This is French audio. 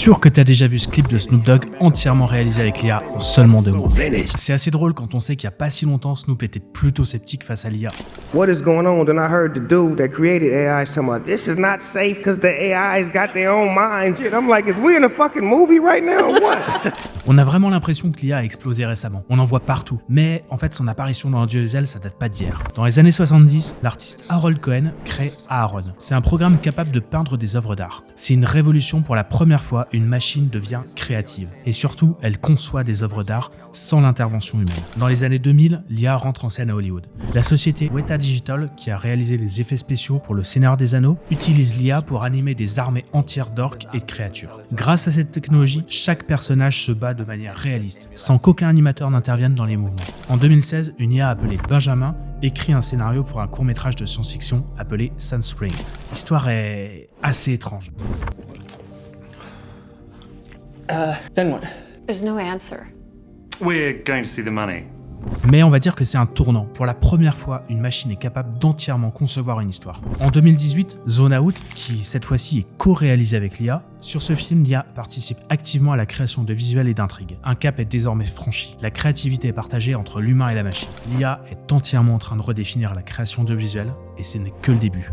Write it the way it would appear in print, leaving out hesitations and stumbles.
sûr que t'as déjà vu ce clip de Snoop Dogg entièrement réalisé avec l'IA en seulement 2 mois. C'est assez drôle quand on sait qu'il y a pas si longtemps, Snoop était plutôt sceptique face à l'IA. What is going on? Then I heard the dude that created AI talking about this is not safe because the AI's got their own minds. And I'm like, is we in a fucking movie right now or what? On a vraiment l'impression que l'IA a explosé récemment. On en voit partout. Mais en fait, son apparition dans l'audiovisuel, ça date pas d'hier. Dans les années 70, l'artiste Harold Cohen crée Aaron. C'est un programme capable de peindre des œuvres d'art. C'est une révolution. Pour la première fois, une machine devient créative. Et surtout, elle conçoit des œuvres d'art sans l'intervention humaine. Dans les années 2000, l'IA rentre en scène à Hollywood. La société Weta Digital, qui a réalisé les effets spéciaux pour Le Seigneur des Anneaux, utilise l'IA pour animer des armées entières d'orques et de créatures. Grâce à cette technologie, chaque personnage se bat de manière réaliste, sans qu'aucun animateur n'intervienne dans les mouvements. En 2016, une IA appelée Benjamin écrit un scénario pour un court-métrage de science-fiction appelé Sunspring. L'histoire est assez étrange. Then what? There's no answer. We're going to see the money. Mais on va dire que c'est un tournant. Pour la première fois, une machine est capable d'entièrement concevoir une histoire. En 2018, Zone Out, qui cette fois-ci est co-réalisé avec l'IA, sur ce film, l'IA participe activement à la création de visuels et d'intrigues. Un cap est désormais franchi. La créativité est partagée entre l'humain et la machine. L'IA est entièrement en train de redéfinir la création de visuels, et ce n'est que le début.